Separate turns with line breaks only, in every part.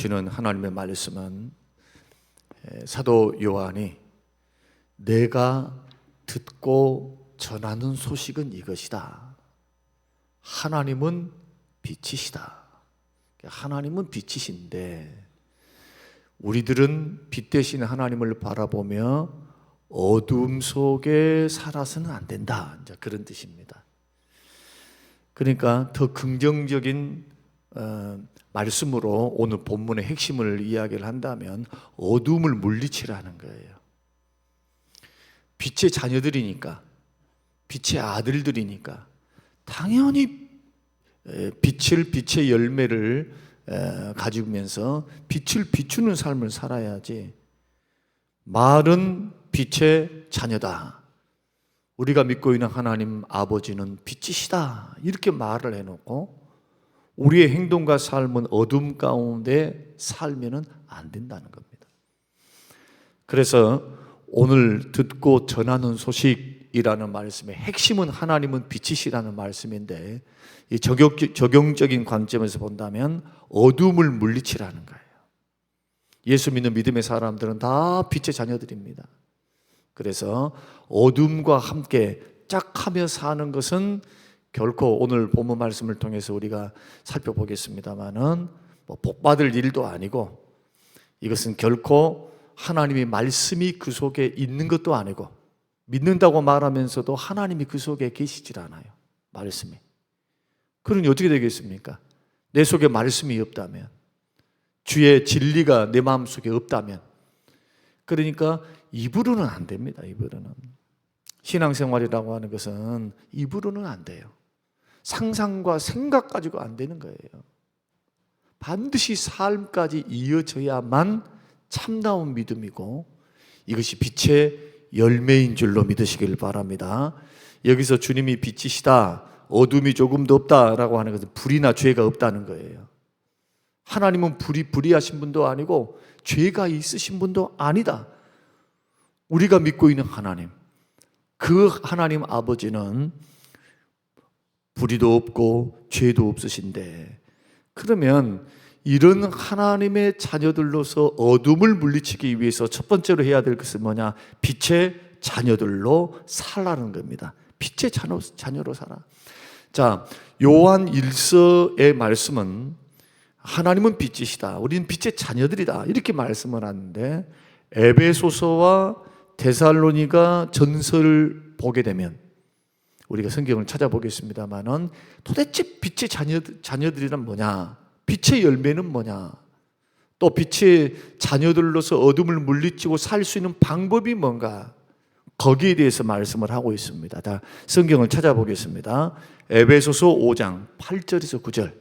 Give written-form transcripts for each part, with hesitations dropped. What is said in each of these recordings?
주시는 하나님의 말씀은 사도 요한이 내가 듣고 전하는 소식은 이것이다. 하나님은 빛이시다. 하나님은 빛이신데 우리들은 빛 대신 하나님을 바라보며 어둠 속에 살아서는 안 된다. 이제 그런 뜻입니다. 그러니까 더 긍정적인 말씀으로 오늘 본문의 핵심을 이야기를 한다면 어둠을 물리치라는 거예요. 빛의 자녀들이니까, 빛의 아들들이니까 당연히 빛의 열매를 가지면서 빛을 비추는 삶을 살아야지. 말은 빛의 자녀다. 우리가 믿고 있는 하나님 아버지는 빛이시다. 이렇게 말을 해놓고 우리의 행동과 삶은 어둠 가운데 살면은 안 된다는 겁니다. 그래서 오늘 듣고 전하는 소식이라는 말씀의 핵심은 하나님은 빛이시라는 말씀인데 이 적용적인 관점에서 본다면 어둠을 물리치라는 거예요. 예수 믿는 믿음의 사람들은 다 빛의 자녀들입니다. 그래서 어둠과 함께 짝하며 사는 것은 결코 오늘 본문 말씀을 통해서 우리가 살펴보겠습니다만은 복받을 일도 아니고 이것은 결코 하나님의 말씀이 그 속에 있는 것도 아니고 믿는다고 말하면서도 하나님이 그 속에 계시질 않아요. 말씀이. 그러니 어떻게 되겠습니까? 내 속에 말씀이 없다면, 주의 진리가 내 마음속에 없다면, 그러니까 입으로는 안 됩니다. 입으로는. 신앙생활이라고 하는 것은 입으로는 안 돼요. 상상과 생각 가지고 안 되는 거예요. 반드시 삶까지 이어져야만 참다운 믿음이고 이것이 빛의 열매인 줄로 믿으시길 바랍니다. 여기서 주님이 빛이시다, 어둠이 조금도 없다라고 하는 것은 불이나 죄가 없다는 거예요. 하나님은 불의하신 분도 아니고 죄가 있으신 분도 아니다. 우리가 믿고 있는 하나님, 그 하나님 아버지는 불의도 없고 죄도 없으신데, 그러면 이런 하나님의 자녀들로서 어둠을 물리치기 위해서 첫 번째로 해야 될 것은 뭐냐? 빛의 자녀들로 살라는 겁니다. 빛의 자녀로 살아. 자, 요한 1서의 말씀은 하나님은 빛이시다, 우리는 빛의 자녀들이다, 이렇게 말씀을 하는데 에베소서와 데살로니가 전서를 보게 되면 우리가 성경을 찾아보겠습니다만은 도대체 빛의 자녀들이란 뭐냐? 빛의 열매는 뭐냐? 또 빛의 자녀들로서 어둠을 물리치고 살 수 있는 방법이 뭔가? 거기에 대해서 말씀을 하고 있습니다. 다 성경을 찾아보겠습니다. 에베소서 5장 8절에서 9절.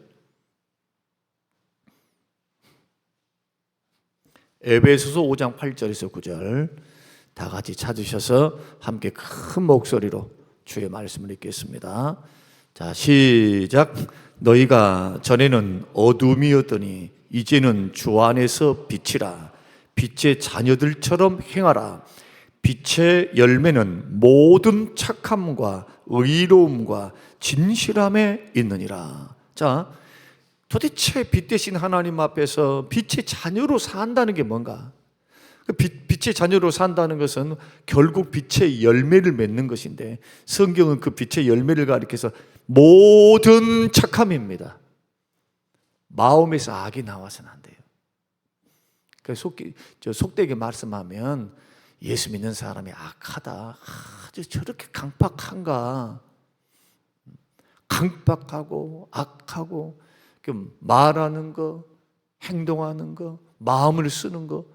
에베소서 5장 8절에서 9절 다 같이 찾으셔서 함께 큰 목소리로 주의 말씀을 읽겠습니다. 자, 시작. 너희가 전에는 어둠이었더니 이제는 주 안에서 빛이라. 빛의 자녀들처럼 행하라. 빛의 열매는 모든 착함과 의로움과 진실함에 있느니라. 자, 도대체 빛 대신 하나님 앞에서 빛의 자녀로 산다는 게 뭔가? 빛의 자녀로 산다는 것은 결국 빛의 열매를 맺는 것인데 성경은 그 빛의 열매를 가리켜서 모든 착함입니다. 마음에서 악이 나와서는 안 돼요. 속되게 말씀하면 예수 믿는 사람이 악하다, 아주 저렇게 강팍한가, 강팍하고 악하고 말하는 거, 행동하는 거, 마음을 쓰는 거,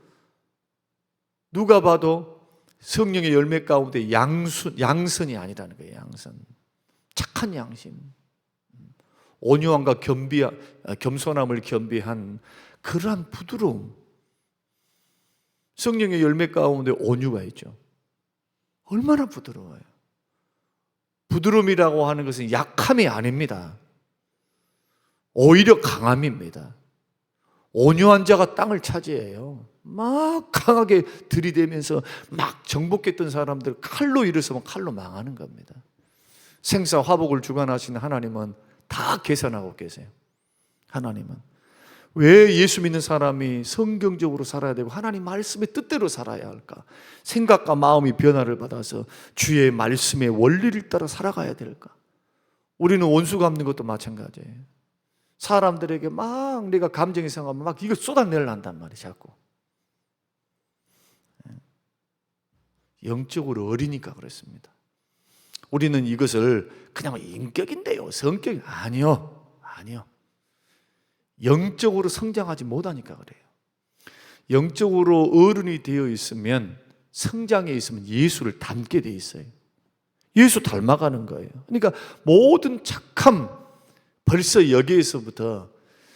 누가 봐도 성령의 열매 가운데 양선이 아니라는 거예요. 양선. 착한 양심, 온유함과 겸손함을 겸비한 그러한 부드러움. 성령의 열매 가운데 온유가 있죠. 얼마나 부드러워요. 부드러움이라고 하는 것은 약함이 아닙니다. 오히려 강함입니다. 온유한 자가 땅을 차지해요. 막 강하게 들이대면서 막 정복했던 사람들 칼로 일어서면 칼로 망하는 겁니다. 생사화복을 주관하시는 하나님은 다 계산하고 계세요. 하나님은 왜 예수 믿는 사람이 성경적으로 살아야 되고 하나님 말씀의 뜻대로 살아야 할까? 생각과 마음이 변화를 받아서 주의 말씀의 원리를 따라 살아가야 될까? 우리는 원수 갚는 것도 마찬가지예요. 사람들에게 막 내가 감정이 상하면 막 이거 쏟아내려 한단 말이에요, 자꾸. 영적으로 어리니까 그렇습니다. 우리는 이것을 그냥 인격인데요, 성격이 아니요. 영적으로 성장하지 못하니까 그래요. 영적으로 어른이 되어 있으면, 성장해 있으면 예수를 닮게 돼 있어요. 예수 닮아가는 거예요. 그러니까 모든 착함, 벌써 여기에서부터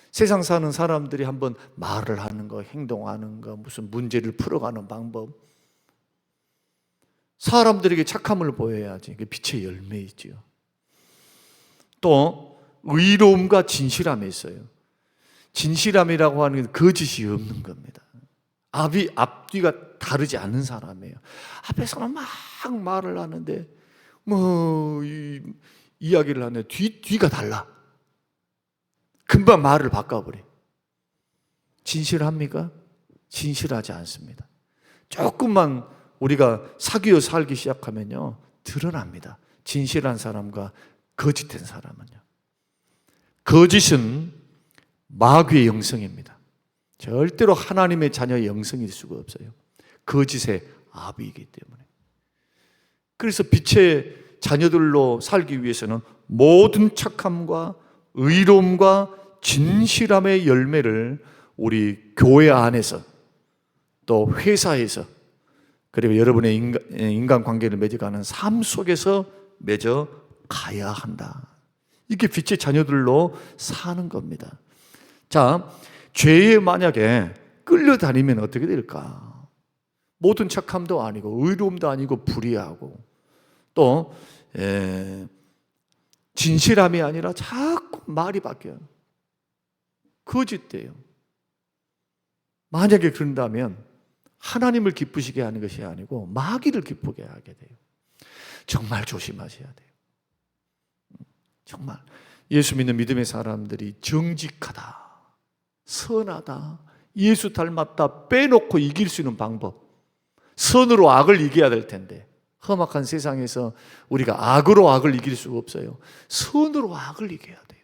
세상 사는 사람들이 한번 말을 하는 거, 행동하는 거, 무슨 문제를 풀어가는 방법, 사람들에게 착함을 보여야지. 그게 빛의 열매이지요. 또 의로움과 진실함이 있어요. 진실함이라고 하는 게 거짓이 없는 겁니다. 앞뒤가 다르지 않는 사람이에요. 앞에서는 막 말을 하는데 이야기를 하는데 뒤가 달라. 금방 말을 바꿔버려. 진실합니까? 진실하지 않습니다. 조금만 우리가 사귀어 살기 시작하면요, 드러납니다. 진실한 사람과 거짓된 사람은요. 거짓은 마귀의 영성입니다. 절대로 하나님의 자녀의 영성일 수가 없어요. 거짓의 아비이기 때문에. 그래서 빛의 자녀들로 살기 위해서는 모든 착함과 의로움과 진실함의 열매를 우리 교회 안에서 또 회사에서 그리고 여러분의 인간관계를 맺어가는 삶 속에서 맺어 가야 한다. 이게 빛의 자녀들로 사는 겁니다. 자, 죄에 만약에 끌려다니면 어떻게 될까? 모든 착함도 아니고 의로움도 아니고 불의하고 또 진실함이 아니라 자꾸 말이 바뀌어요. 거짓돼요. 만약에 그런다면 하나님을 기쁘시게 하는 것이 아니고 마귀를 기쁘게 하게 돼요. 정말 조심하셔야 돼요. 정말 예수 믿는 믿음의 사람들이 정직하다, 선하다, 예수 닮았다 빼놓고 이길 수 있는 방법, 선으로 악을 이겨야 될 텐데 험악한 세상에서 우리가 악으로 악을 이길 수가 없어요. 선으로 악을 이겨야 돼요.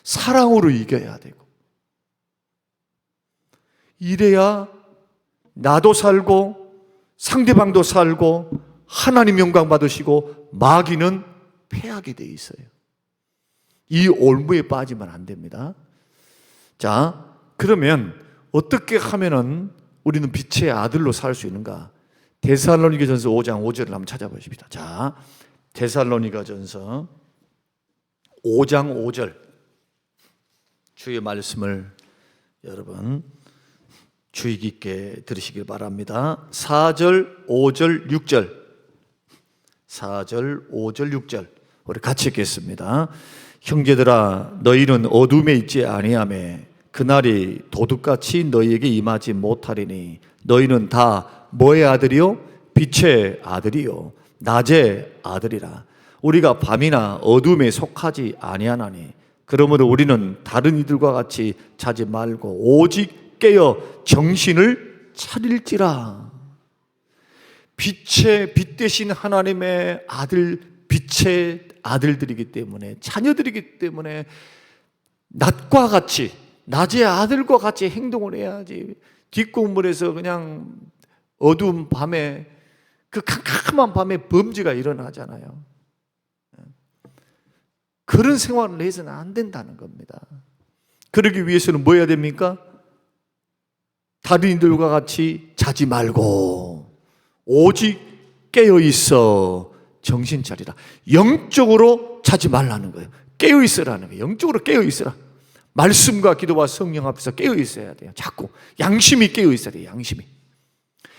사랑으로 이겨야 되고, 이래야 나도 살고 상대방도 살고 하나님 영광 받으시고 마귀는 패하게 돼 있어요. 이 올무에 빠지면 안 됩니다. 자, 그러면 어떻게 하면은 우리는 빛의 아들로 살 수 있는가? 데살로니가전서 5장 5절을 한번 찾아보십시다. 자, 데살로니가전서 5장 5절 주의 말씀을 여러분 주의 깊게 들으시길 바랍니다. 4절, 5절, 6절 4절, 5절, 6절 우리 같이 읽겠습니다. 형제들아 너희는 어둠에 있지 아니하며 그날이 도둑같이 너희에게 임하지 못하리니 너희는 다 뭐의 아들이요? 빛의 아들이요 낮의 아들이라. 우리가 밤이나 어둠에 속하지 아니하나니 그러므로 우리는 다른 이들과 같이 자지 말고 오직 깨어 정신을 차릴지라. 빛 대신 하나님의 아들, 빛의 아들들이기 때문에, 자녀들이기 때문에 낮과 같이, 낮의 아들과 같이 행동을 해야지. 뒷공물에서 그냥 어두운 밤에, 그 캄캄한 밤에 범죄가 일어나잖아요. 그런 생활을 해서는 안 된다는 겁니다. 그러기 위해서는 뭐 해야 됩니까? 다른 이들과 같이 자지 말고 오직 깨어 있어 정신 차리라. 영적으로 자지 말라는 거예요. 깨어 있으라는 거예요. 영적으로 깨어 있으라. 말씀과 기도와 성령 앞에서 깨어 있어야 돼요. 자꾸 양심이 깨어 있어야 돼요. 양심이.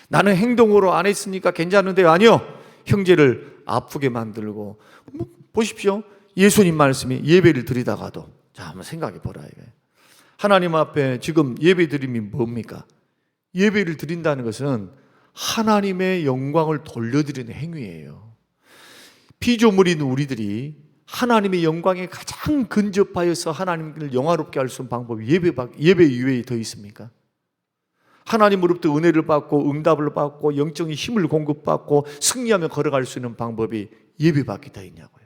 나는 행동으로 안 했으니까 괜찮은데요. 아니요. 형제를 아프게 만들고 보십시오. 예수님 말씀이 예배를 드리다가도 자 한번 생각해 보라 이거예요. 하나님 앞에 지금 예배 드림이 뭡니까? 예배를 드린다는 것은 하나님의 영광을 돌려드리는 행위예요. 피조물인 우리들이 하나님의 영광에 가장 근접하여서 하나님을 영화롭게 할 수 있는 방법이 예배 이외에 더 있습니까? 하나님으로부터 은혜를 받고 응답을 받고 영적인 힘을 공급받고 승리하며 걸어갈 수 있는 방법이 예배밖에 더 있냐고요.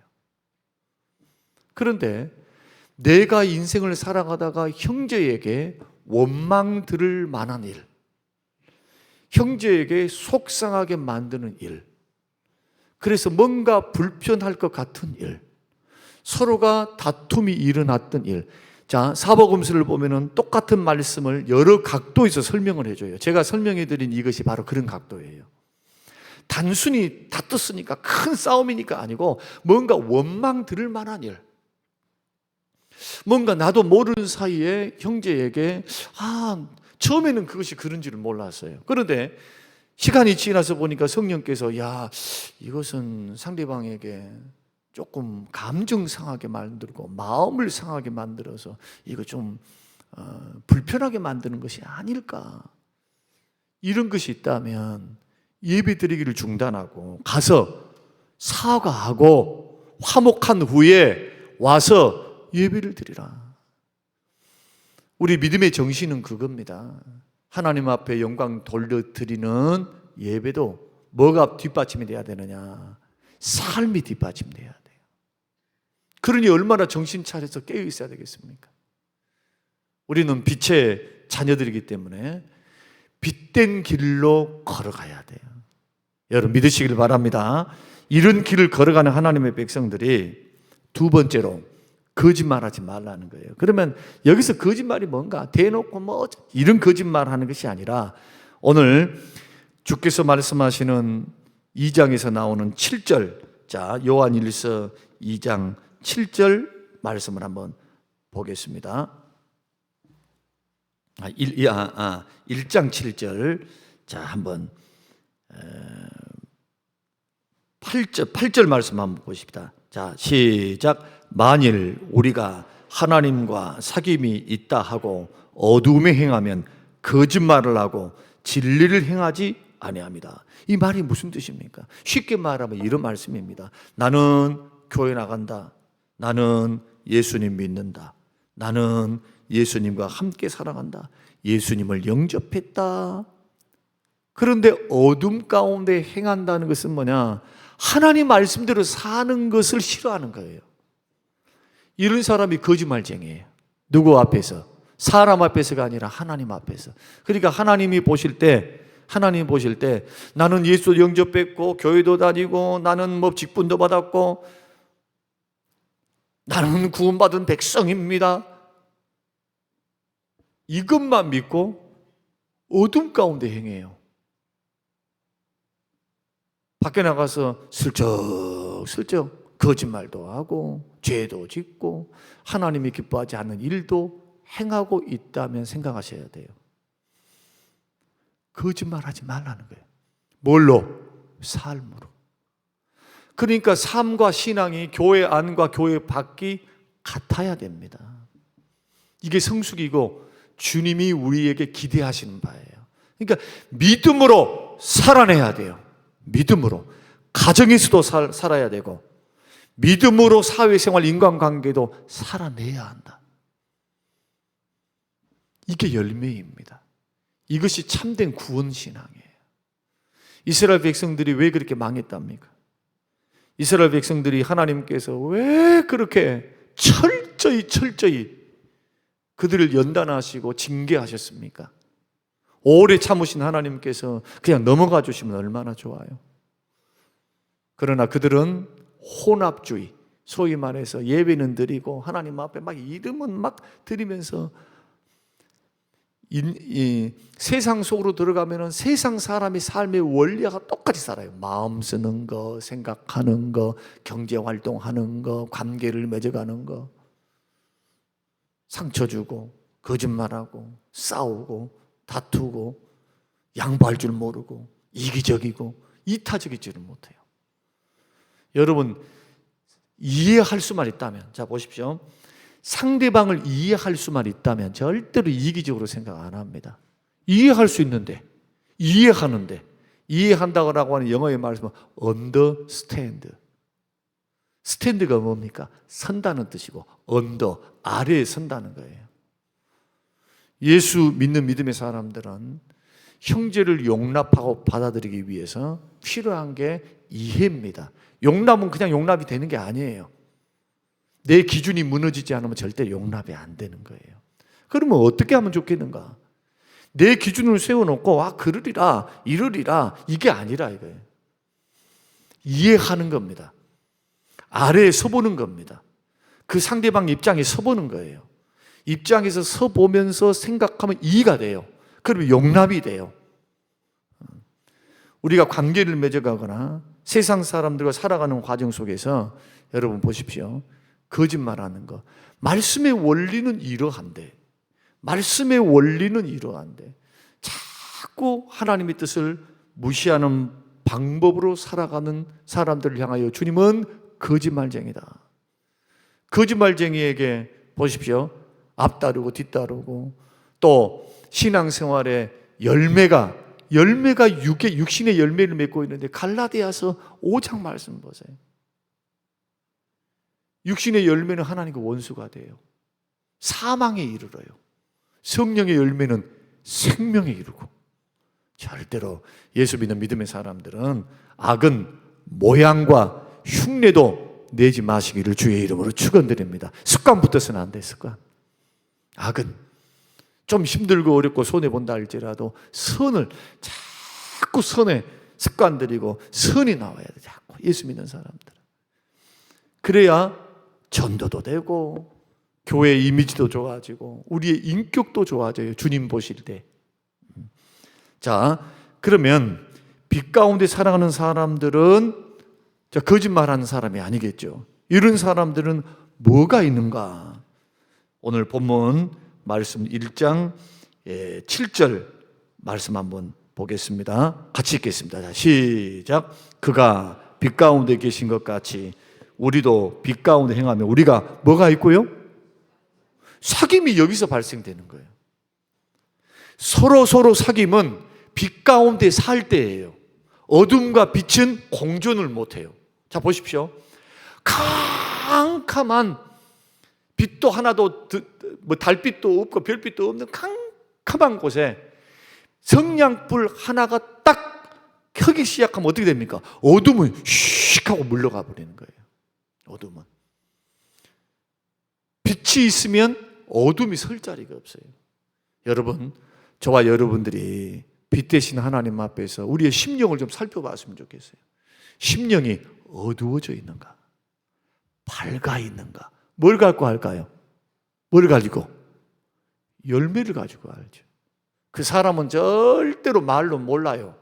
그런데 내가 인생을 살아가다가 형제에게 원망 들을 만한 일, 형제에게 속상하게 만드는 일, 그래서 뭔가 불편할 것 같은 일, 서로가 다툼이 일어났던 일. 자, 사복음서를 보면은 똑같은 말씀을 여러 각도에서 설명을 해줘요. 제가 설명해 드린 이것이 바로 그런 각도예요. 단순히 다퉜으니까 큰 싸움이니까 아니고 뭔가 원망 들을 만한 일, 뭔가 나도 모르는 사이에 형제에게 처음에는 그것이 그런 줄은 몰랐어요. 그런데 시간이 지나서 보니까 성령께서 이것은 상대방에게 조금 감정 상하게 만들고 마음을 상하게 만들어서 이거 좀 불편하게 만드는 것이 아닐까, 이런 것이 있다면 예배 드리기를 중단하고 가서 사과하고 화목한 후에 와서 예배를 드리라. 우리 믿음의 정신은 그겁니다. 하나님 앞에 영광 돌려드리는 예배도 뭐가 뒷받침이 돼야 되느냐? 삶이 뒷받침돼야 돼요. 그러니 얼마나 정신 차려서 깨어 있어야 되겠습니까? 우리는 빛의 자녀들이기 때문에 빛된 길로 걸어가야 돼요. 여러분 믿으시길 바랍니다. 이런 길을 걸어가는 하나님의 백성들이 두 번째로 거짓말하지 말라는 거예요. 그러면 여기서 거짓말이 뭔가 대놓고 이런 거짓말하는 것이 아니라 오늘 주께서 말씀하시는 2장에서 나오는 7절, 자 요한일서 2장 7절 말씀을 한번 보겠습니다. 1장 7절, 자 한번 8절 말씀 한번 보십시다. 자 시작. 만일 우리가 하나님과 사귐이 있다 하고 어두움에 행하면 거짓말을 하고 진리를 행하지 아니합니다. 이 말이 무슨 뜻입니까? 쉽게 말하면 이런 말씀입니다. 나는 교회 나간다. 나는 예수님 믿는다. 나는 예수님과 함께 살아간다. 예수님을 영접했다. 그런데 어둠 가운데 행한다는 것은 뭐냐? 하나님 말씀대로 사는 것을 싫어하는 거예요. 이런 사람이 거짓말쟁이에요. 누구 앞에서? 사람 앞에서가 아니라 하나님 앞에서. 그러니까 하나님 보실 때 나는 예수 영접했고 교회도 다니고 나는 직분도 받았고 나는 구원받은 백성입니다. 이것만 믿고 어둠 가운데 행해요. 밖에 나가서 슬쩍 거짓말도 하고 죄도 짓고 하나님이 기뻐하지 않는 일도 행하고 있다면 생각하셔야 돼요. 거짓말하지 말라는 거예요. 뭘로? 삶으로. 그러니까 삶과 신앙이 교회 안과 교회 밖이 같아야 됩니다. 이게 성숙이고 주님이 우리에게 기대하시는 바예요. 그러니까 믿음으로 살아내야 돼요. 믿음으로. 가정에서도 살아야 되고 믿음으로 사회생활 인간관계도 살아내야 한다. 이게 열매입니다. 이것이 참된 구원신앙이에요. 이스라엘 백성들이 왜 그렇게 망했답니까? 이스라엘 백성들이 하나님께서 왜 그렇게 철저히 그들을 연단하시고 징계하셨습니까? 오래 참으신 하나님께서 그냥 넘어가 주시면 얼마나 좋아요. 그러나 그들은 혼합주의, 소위 말해서 예배는 드리고 하나님 앞에 막 이름은 막 드리면서 이 세상 속으로 들어가면은 세상 사람이 삶의 원리와 똑같이 살아요. 마음 쓰는 거, 생각하는 거, 경제 활동하는 거, 관계를 맺어가는 거, 상처 주고 거짓말하고 싸우고 다투고 양보할 줄 모르고 이기적이고 이타적이지를 못해요. 여러분 이해할 수만 있다면, 자 보십시오. 상대방을 이해할 수만 있다면 절대로 이기적으로 생각 안 합니다. 이해할 수 있는데, 이해한다고 하는 영어의 말씀은 understand. 스탠드가 뭡니까? 선다는 뜻이고 언더, 아래에 선다는 거예요. 예수 믿는 믿음의 사람들은 형제를 용납하고 받아들이기 위해서 필요한 게 이해입니다. 용납은 그냥 용납이 되는 게 아니에요. 내 기준이 무너지지 않으면 절대 용납이 안 되는 거예요. 그러면 어떻게 하면 좋겠는가? 내 기준을 세워놓고 그러리라 이러리라 이게 아니라 이거예요. 이해하는 겁니다. 아래에 서보는 겁니다. 그 상대방 입장에 서보는 거예요. 입장에서 서보면서 생각하면 이해가 돼요. 그러면 용납이 돼요. 우리가 관계를 맺어가거나 세상 사람들과 살아가는 과정 속에서 여러분 보십시오. 거짓말하는 거. 말씀의 원리는 이러한데, 말씀의 원리는 이러한데 자꾸 하나님의 뜻을 무시하는 방법으로 살아가는 사람들을 향하여 주님은 거짓말쟁이다. 거짓말쟁이에게 보십시오. 앞다르고 뒤따르고 또 신앙생활의 열매가 육신의 열매를 맺고 있는데 갈라디아서 5장 말씀 보세요. 육신의 열매는 하나님과 원수가 돼요. 사망에 이르러요. 성령의 열매는 생명에 이르고. 절대로 예수 믿는 믿음의 사람들은 악은 모양과 흉내도 내지 마시기를 주의 이름으로 축원드립니다. 습관부터서는 안 돼. 습관. 악은 좀 힘들고 어렵고 손해본다 할지라도 선을 자꾸 선에 습관 들이고 선이 나와야 돼. 자꾸 예수 믿는 사람들은. 그래야 전도도 되고 교회 이미지도 좋아지고 우리의 인격도 좋아져요. 주님 보실 때. 자, 그러면 빛 가운데 살아가는 사람들은 거짓말하는 사람이 아니겠죠. 이런 사람들은 뭐가 있는가? 오늘 본문 말씀 1장 7절 말씀 한번 보겠습니다. 같이 읽겠습니다. 자, 시작. 그가 빛 가운데 계신 것 같이 우리도 빛 가운데 행하면 우리가 뭐가 있고요? 사귐이 여기서 발생되는 거예요. 서로 사귐은 빛 가운데 살 때예요. 어둠과 빛은 공존을 못해요. 자, 보십시오. 캄캄한 빛도 하나도 달빛도 없고 별빛도 없는 캄캄한 곳에 성냥불 하나가 딱 켜기 시작하면 어떻게 됩니까? 어둠은 슉 하고 물러가 버리는 거예요. 어둠은. 빛이 있으면 어둠이 설 자리가 없어요. 여러분, 저와 여러분들이 빛 대신 하나님 앞에서 우리의 심령을 좀 살펴봤으면 좋겠어요. 심령이 어두워져 있는가? 밝아 있는가? 뭘 갖고 할까요? 뭘 가지고? 열매를 가지고 알죠. 그 사람은 절대로 말로 몰라요.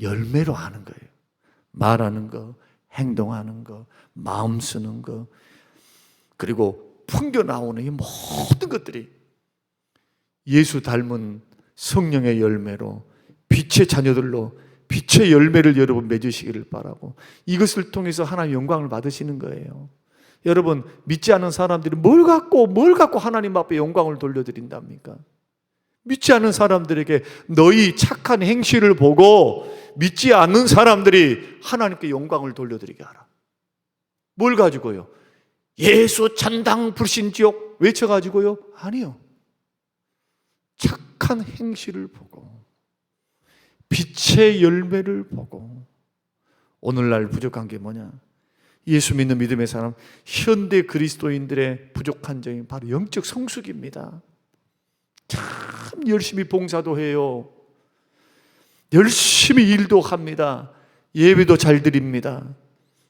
열매로 아는 거예요. 말하는 거, 행동하는 거, 마음 쓰는 거, 그리고 풍겨 나오는 이 모든 것들이 예수 닮은 성령의 열매로 빛의 자녀들로 빛의 열매를 여러분 맺으시기를 바라고, 이것을 통해서 하나님 영광을 받으시는 거예요. 여러분, 믿지 않는 사람들이 뭘 갖고 하나님 앞에 영광을 돌려드린답니까? 믿지 않는 사람들에게 너희 착한 행실을 보고 믿지 않는 사람들이 하나님께 영광을 돌려드리게 하라. 뭘 가지고요? 예수 천당 불신지옥 외쳐가지고요? 아니요. 착한 행실을 보고 빛의 열매를 보고. 오늘날 부족한 게 뭐냐? 예수 믿는 믿음의 사람, 현대 그리스도인들의 부족한 점이 바로 영적 성숙입니다. 참 열심히 봉사도 해요. 열심히 일도 합니다. 예배도 잘 드립니다.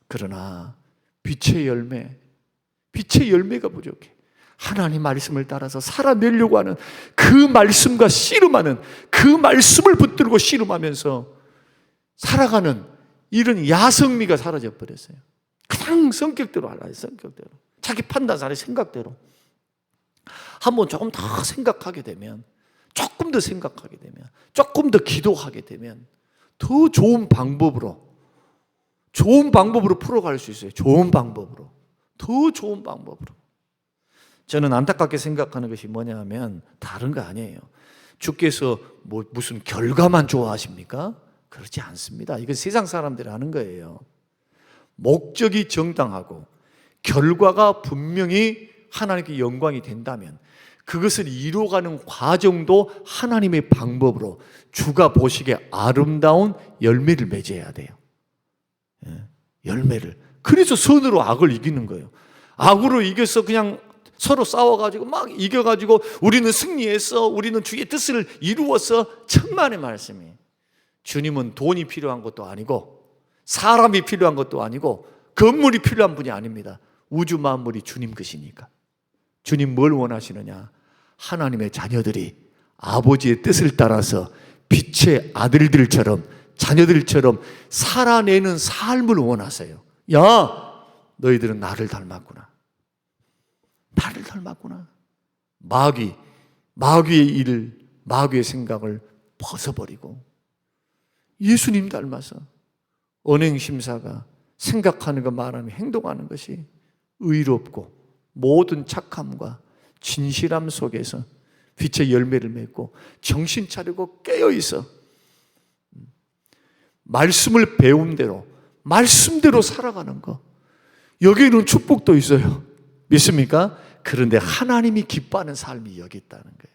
그러나 빛의 열매가 부족해. 하나님 말씀을 따라서 살아내려고 하는 그 말씀과 씨름하는, 그 말씀을 붙들고 씨름하면서 살아가는 이런 야성미가 사라져 버렸어요. 그냥 성격대로 하라. 성격대로. 자기 판단사의 생각대로. 한번 조금 더 생각하게 되면, 조금 더 생각하게 되면, 조금 더 기도하게 되면 더 좋은 방법으로 풀어갈 수 있어요. 좋은 방법으로. 더 좋은 방법으로. 저는 안타깝게 생각하는 것이 뭐냐 하면 다른 거 아니에요. 주께서 무슨 결과만 좋아하십니까? 그렇지 않습니다. 이건 세상 사람들이 하는 거예요. 목적이 정당하고 결과가 분명히 하나님께 영광이 된다면 그것을 이루어가는 과정도 하나님의 방법으로 주가 보시기에 아름다운 열매를 맺어야 돼요. 열매를. 그래서 선으로 악을 이기는 거예요. 악으로 이겨서 그냥 서로 싸워가지고 막 이겨가지고 우리는 승리했어, 우리는 주의 뜻을 이루었어. 천만의 말씀이. 주님은 돈이 필요한 것도 아니고 사람이 필요한 것도 아니고 건물이 필요한 분이 아닙니다. 우주 만물이 주님 것이니까. 주님 뭘 원하시느냐? 하나님의 자녀들이 아버지의 뜻을 따라서 빛의 아들들처럼 자녀들처럼 살아내는 삶을 원하세요. 야, 너희들은 나를 닮았구나. 나를 닮았구나. 마귀의 일을, 마귀의 생각을 벗어버리고 예수님 닮아서 언행심사가 생각하는 것, 말하는 것, 행동하는 것이 의롭고 모든 착함과 진실함 속에서 빛의 열매를 맺고 정신 차리고 깨어있어 말씀을 배운 대로 말씀대로 살아가는 거, 여기에는 축복도 있어요. 믿습니까? 그런데 하나님이 기뻐하는 삶이 여기 있다는 거예요.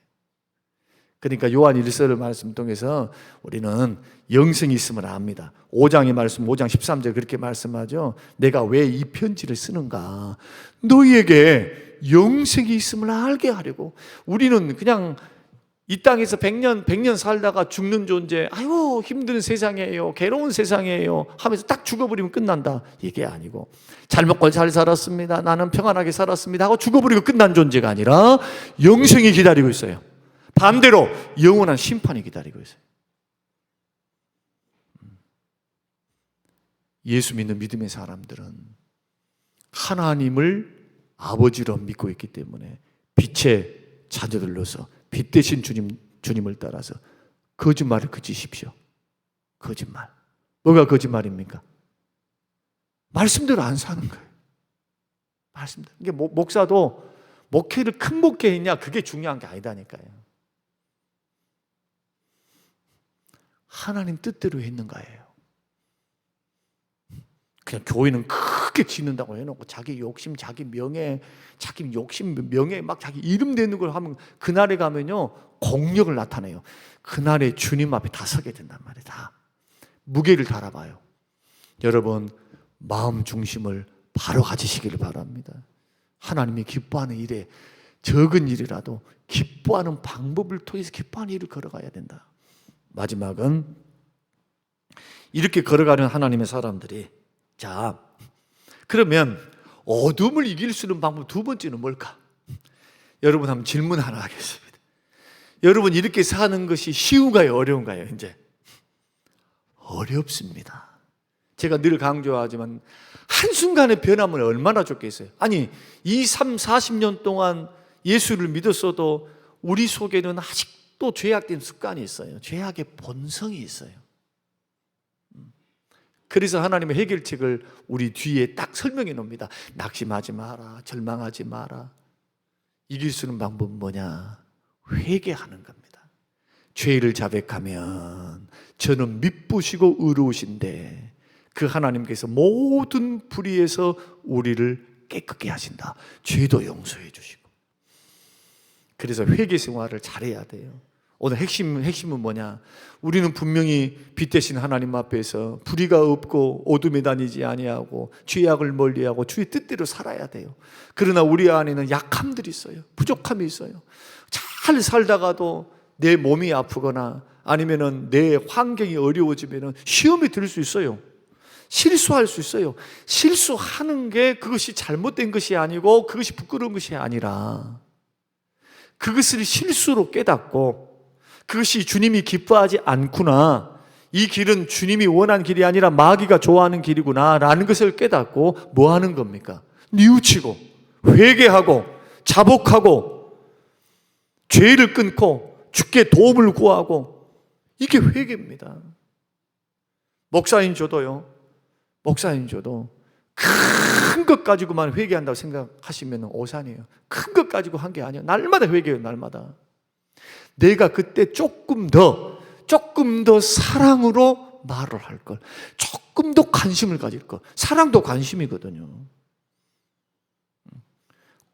그러니까 요한 1서 말씀 통해서 우리는 영생이 있음을 압니다. 5장의 말씀 5장 13절 그렇게 말씀하죠. 내가 왜 이 편지를 쓰는가? 너희에게 영생이 있음을 알게 하려고. 우리는 그냥 이 땅에서 100년 살다가 죽는 존재, 아유 힘든 세상이에요, 괴로운 세상이에요 하면서 딱 죽어버리면 끝난다, 이게 아니고 잘 먹고 잘 살았습니다, 나는 평안하게 살았습니다 하고 죽어버리고 끝난 존재가 아니라 영생이 기다리고 있어요. 반대로 영원한 심판이 기다리고 있어요. 예수 믿는 믿음의 사람들은 하나님을 아버지로 믿고 있기 때문에 빛의 자녀들로서 빛 대신 주님을 따라서 거짓말을 그치십시오. 거짓말. 뭐가 거짓말입니까? 말씀대로 안 사는 거예요. 말씀대로. 이게 목사도 목회를 큰 목회했냐 그게 중요한 게 아니다니까요. 하나님 뜻대로 했는가예요. 그냥 교회는 크게 짓는다고 해놓고 자기 욕심, 자기 명예, 자기 욕심, 명예 막 자기 이름 되는 걸 하면 그날에 가면요 공력을 나타내요. 그날에 주님 앞에 다 서게 된단 말이에요. 다 무게를 달아봐요. 여러분 마음 중심을 바로 가지시기를 바랍니다. 하나님이 기뻐하는 일에 적은 일이라도 기뻐하는 방법을 통해서 기뻐하는 일을 걸어가야 된다. 마지막은 이렇게 걸어가는 하나님의 사람들이, 자 그러면 어둠을 이길 수 있는 방법 두 번째는 뭘까? 여러분 한번 질문 하나 하겠습니다. 여러분 이렇게 사는 것이 쉬운가요? 어려운가요? 이제 어렵습니다. 제가 늘 강조하지만 한순간의 변화면 얼마나 좋겠어요. 아니 40년 동안 예수를 믿었어도 우리 속에는 아직도 죄악된 습관이 있어요. 죄악의 본성이 있어요. 그래서 하나님의 해결책을 우리 뒤에 딱 설명해 놓습니다. 낙심하지 마라, 절망하지 마라. 이길 수 있는 방법은 뭐냐? 회개하는 겁니다. 죄를 자백하면 저는 미쁘시고 의로우신데 그 하나님께서 모든 불의에서 우리를 깨끗게 하신다. 죄도 용서해 주시고. 그래서 회개 생활을 잘해야 돼요. 오늘 핵심은 뭐냐? 우리는 분명히 빛 대신 하나님 앞에서 불의가 없고 어둠에 다니지 아니하고 죄악을 멀리하고 주의 뜻대로 살아야 돼요. 그러나 우리 안에는 약함들이 있어요. 부족함이 있어요. 잘 살다가도 내 몸이 아프거나 아니면은 내 환경이 어려워지면은 시험에 들 수 있어요. 실수할 수 있어요. 실수하는 게 그것이 잘못된 것이 아니고 그것이 부끄러운 것이 아니라 그것을 실수로 깨닫고 그것이 주님이 기뻐하지 않구나, 이 길은 주님이 원하는 길이 아니라 마귀가 좋아하는 길이구나 라는 것을 깨닫고 뭐 하는 겁니까? 뉘우치고 회개하고 자복하고 죄를 끊고 주께 도움을 구하고, 이게 회개입니다. 목사인 저도 큰 것 가지고만 회개한다고 생각하시면 오산이에요. 큰 것 가지고 한 게 아니에요. 날마다 회개해요. 날마다. 내가 그때 조금 더 사랑으로 말을 할 걸. 조금 더 관심을 가질 걸. 사랑도 관심이거든요.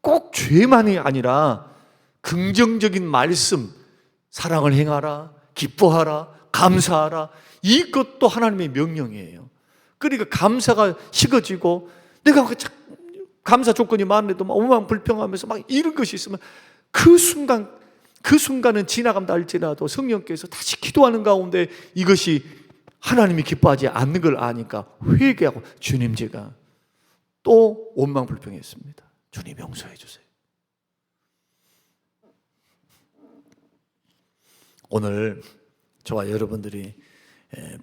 꼭 죄만이 아니라 긍정적인 말씀, 사랑을 행하라, 기뻐하라, 감사하라. 이것도 하나님의 명령이에요. 그러니까 감사가 식어지고 내가 감사 조건이 많은데도 막 오만 불평하면서 막 이런 것이 있으면 그 순간은 지나간다 할지라도 성령께서 다시 기도하는 가운데 이것이 하나님이 기뻐하지 않는 걸 아니까 회개하고, 주님 제가 또 원망 불평했습니다. 주님 용서해 주세요. 오늘 저와 여러분들이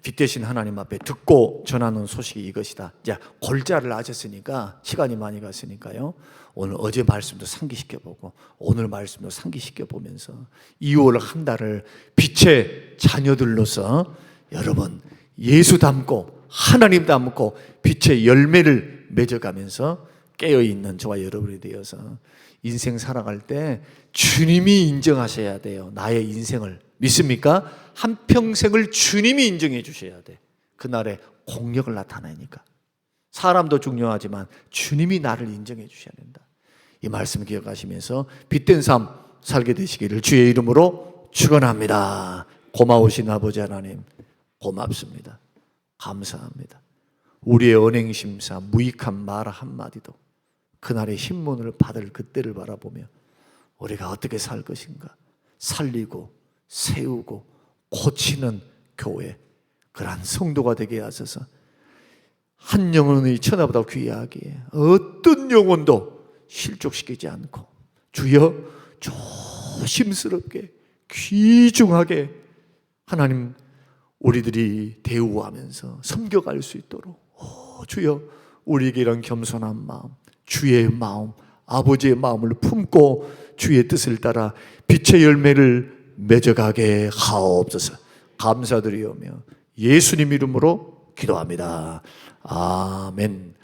빛 대신 하나님 앞에 듣고 전하는 소식이 이것이다. 이제 골자를 아셨으니까, 시간이 많이 갔으니까요, 오늘 어제 말씀도 상기시켜보고 오늘 말씀도 상기시켜보면서 2월 한 달을 빛의 자녀들로서 여러분 예수 닮고 하나님 닮고 빛의 열매를 맺어가면서 깨어있는 저와 여러분이 되어서 인생 살아갈 때 주님이 인정하셔야 돼요. 나의 인생을. 믿습니까? 한평생을 주님이 인정해 주셔야 돼. 그날에 공력을 나타내니까. 사람도 중요하지만 주님이 나를 인정해 주셔야 된다. 이 말씀 기억하시면서 빛된 삶 살게 되시기를 주의 이름으로 축원합니다. 고마우신 아버지 하나님, 고맙습니다. 감사합니다. 우리의 언행심사, 무익한 말 한마디도 그날의 신문을 받을 그때를 바라보며 우리가 어떻게 살 것인가 살리고 세우고 고치는 교회, 그러한 성도가 되게 하셔서 한 영혼의 천하보다 귀하기에 어떤 영혼도 실족시키지 않고 주여 조심스럽게 귀중하게 하나님 우리들이 대우하면서 섬겨갈 수 있도록 주여 우리에게 이런 겸손한 마음, 주의 마음, 아버지의 마음을 품고 주의 뜻을 따라 빛의 열매를 맺어가게 하옵소서. 감사드리오며 예수님 이름으로 기도합니다. 아멘.